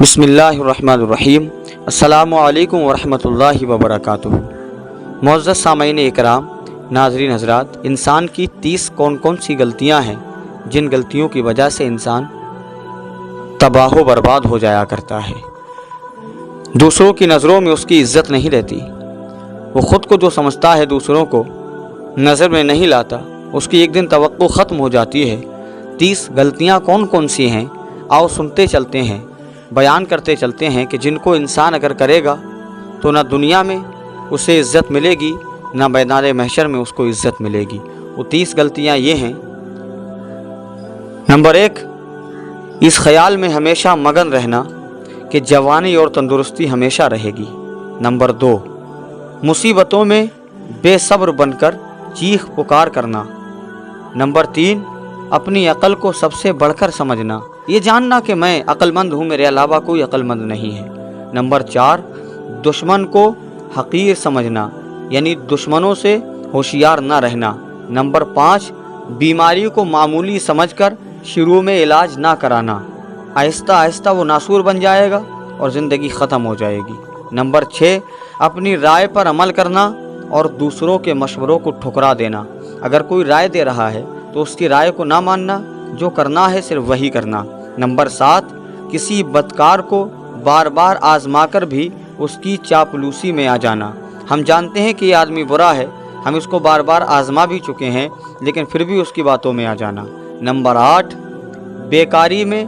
بسم اللہ الرحمن الرحیم۔ السلام علیکم ورحمۃ اللہ وبرکاتہ۔ معزز سامعین اکرام، ناظرین حضرات، انسان کی 30 کون سی غلطیاں ہیں جن غلطیوں کی وجہ سے انسان تباہ و برباد ہو جایا کرتا ہے۔ دوسروں کی نظروں میں اس کی عزت نہیں رہتی، وہ خود کو جو سمجھتا ہے دوسروں کو نظر میں نہیں لاتا، اس کی ایک دن توقع ختم ہو جاتی ہے۔ 30 غلطیاں کون سی ہیں؟ آؤ سنتے چلتے ہیں، بیان کرتے چلتے ہیں کہ جن کو انسان اگر کرے گا تو نہ دنیا میں اسے عزت ملے گی، نہ میدان محشر میں اس کو عزت ملے گی۔ وہ 30 غلطیاں یہ ہیں۔ نمبر 1، اس خیال میں ہمیشہ مگن رہنا کہ جوانی اور تندرستی ہمیشہ رہے گی۔ نمبر 2، مصیبتوں میں بے صبر بن کر چیخ پکار کرنا۔ نمبر 3، اپنی عقل کو سب سے بڑھ کر سمجھنا، یہ جاننا کہ میں عقل مند ہوں، میرے علاوہ کوئی عقل مند نہیں ہے۔ نمبر 4، دشمن کو حقیر سمجھنا، یعنی دشمنوں سے ہوشیار نہ رہنا۔ نمبر 5، بیماری کو معمولی سمجھ کر شروع میں علاج نہ کرانا، آہستہ آہستہ وہ ناسور بن جائے گا اور زندگی ختم ہو جائے گی۔ نمبر 6، اپنی رائے پر عمل کرنا اور دوسروں کے مشوروں کو ٹھکرا دینا۔ اگر کوئی رائے دے رہا ہے تو اس کی رائے کو نہ ماننا، جو کرنا ہے صرف وہی کرنا۔ نمبر 7، کسی بدکار کو بار بار آزما کر بھی اس کی چاپلوسی میں آ جانا۔ ہم جانتے ہیں کہ یہ آدمی برا ہے، ہم اس کو بار بار آزما بھی چکے ہیں، لیکن پھر بھی اس کی باتوں میں آ جانا۔ نمبر 8، بیکاری میں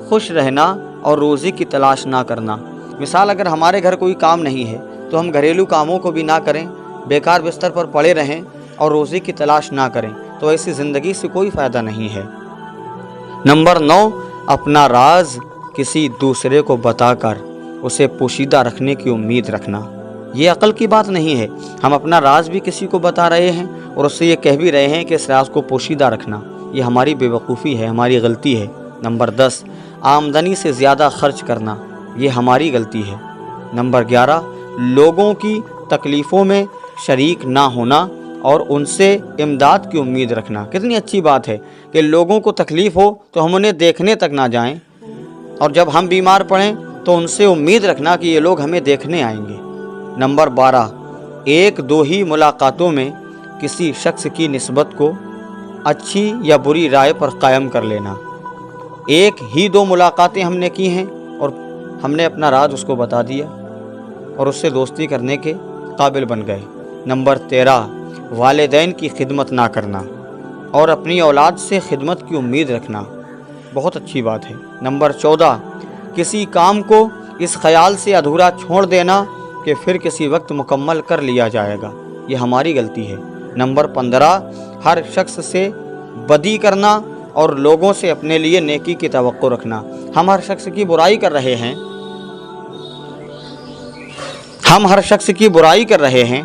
خوش رہنا اور روزی کی تلاش نہ کرنا۔ مثال، اگر ہمارے گھر کوئی کام نہیں ہے تو ہم گھریلو کاموں کو بھی نہ کریں، بیکار بستر پر پڑے رہیں اور روزی کی تلاش نہ کریں، تو ایسی زندگی سے کوئی فائدہ نہیں ہے۔ نمبر 9، اپنا راز کسی دوسرے کو بتا کر اسے پوشیدہ رکھنے کی امید رکھنا۔ یہ عقل کی بات نہیں ہے۔ ہم اپنا راز بھی کسی کو بتا رہے ہیں اور اس سے یہ کہہ بھی رہے ہیں کہ اس راز کو پوشیدہ رکھنا، یہ ہماری بے وقوفی ہے، ہماری غلطی ہے۔ نمبر 10، آمدنی سے زیادہ خرچ کرنا، یہ ہماری غلطی ہے۔ نمبر 11، لوگوں کی تکلیفوں میں شریک نہ ہونا اور ان سے امداد کی امید رکھنا۔ کتنی اچھی بات ہے کہ لوگوں کو تکلیف ہو تو ہم انہیں دیکھنے تک نہ جائیں، اور جب ہم بیمار پڑیں تو ان سے امید رکھنا کہ یہ لوگ ہمیں دیکھنے آئیں گے۔ نمبر 12، 1-2 ہی ملاقاتوں میں کسی شخص کی نسبت کو اچھی یا بری رائے پر قائم کر لینا۔ 1-2 ملاقاتیں ہم نے کی ہیں اور ہم نے اپنا راز اس کو بتا دیا اور اس سے دوستی کرنے کے قابل بن گئے۔ نمبر 13، والدین کی خدمت نہ کرنا اور اپنی اولاد سے خدمت کی امید رکھنا، بہت اچھی بات ہے۔ نمبر 14، کسی کام کو اس خیال سے ادھورا چھوڑ دینا کہ پھر کسی وقت مکمل کر لیا جائے گا، یہ ہماری غلطی ہے۔ نمبر 15، ہر شخص سے بدی کرنا اور لوگوں سے اپنے لیے نیکی کی توقع رکھنا۔ ہم ہر شخص کی برائی کر رہے ہیں،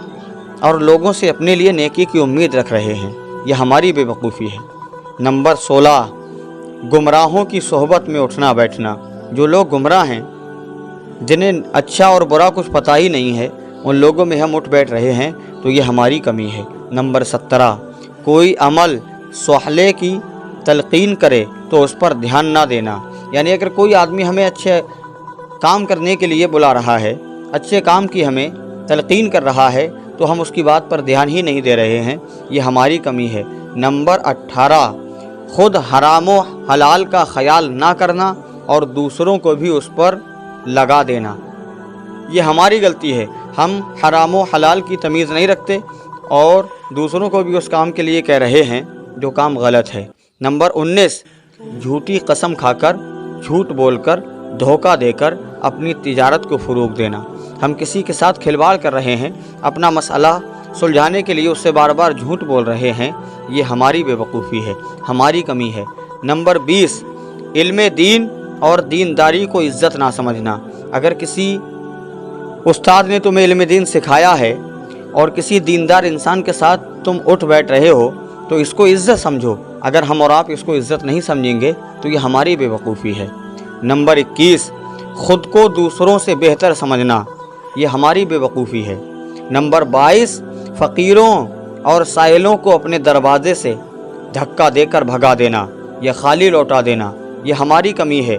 اور لوگوں سے اپنے لیے نیکی کی امید رکھ رہے ہیں، یہ ہماری بے وقوفی ہے۔ نمبر 16، گمراہوں کی صحبت میں اٹھنا بیٹھنا۔ جو لوگ گمراہ ہیں، جنہیں اچھا اور برا کچھ پتہ ہی نہیں ہے، ان لوگوں میں ہم اٹھ بیٹھ رہے ہیں، تو یہ ہماری کمی ہے۔ نمبر 17، کوئی عمل صالح کی تلقین کرے تو اس پر دھیان نہ دینا، یعنی اگر کوئی آدمی ہمیں اچھے کام کرنے کے لیے بلا رہا ہے، اچھے کام کی ہمیں تلقین کر رہا ہے، تو ہم اس کی بات پر دھیان ہی نہیں دے رہے ہیں، یہ ہماری کمی ہے۔ نمبر 18، خود حرام و حلال کا خیال نہ کرنا اور دوسروں کو بھی اس پر لگا دینا، یہ ہماری غلطی ہے۔ ہم حرام و حلال کی تمیز نہیں رکھتے اور دوسروں کو بھی اس کام کے لیے کہہ رہے ہیں جو کام غلط ہے۔ نمبر 19، جھوٹی قسم کھا کر، جھوٹ بول کر، دھوکہ دے کر اپنی تجارت کو فروغ دینا۔ ہم کسی کے ساتھ کھلواڑ کر رہے ہیں، اپنا مسئلہ سلجھانے کے لیے اس سے بار بار جھوٹ بول رہے ہیں، یہ ہماری بے وقوفی ہے، ہماری کمی ہے۔ نمبر 20، علم دین اور دینداری کو عزت نہ سمجھنا۔ اگر کسی استاد نے تمہیں علم دین سکھایا ہے اور کسی دیندار انسان کے ساتھ تم اٹھ بیٹھ رہے ہو تو اس کو عزت سمجھو۔ اگر ہم اور آپ اس کو عزت نہیں سمجھیں گے تو یہ ہماری بے وقوفی ہے۔ نمبر 21، خود کو دوسروں سے بہتر سمجھنا، یہ ہماری بے وقوفی ہے۔ نمبر 22، فقیروں اور سائلوں کو اپنے دروازے سے دھکا دے کر بھگا دینا یا خالی لوٹا دینا، یہ ہماری کمی ہے۔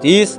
30,